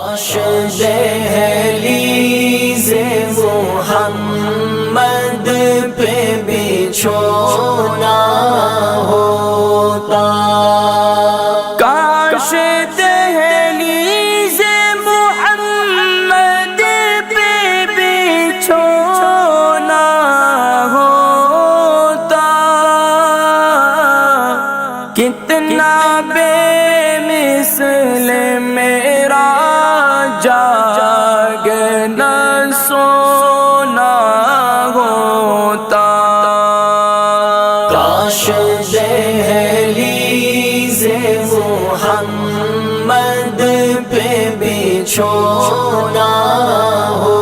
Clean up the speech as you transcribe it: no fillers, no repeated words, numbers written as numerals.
کاش دہلیز محمد پہ بچھونا ہوتا، کاش دہلیز محمد پہ بچھونا ہوتا، کتنا بے مثل میرا جاگنا سونا ہوتا، کاش دہلیز محمد پہ بچھونا ہو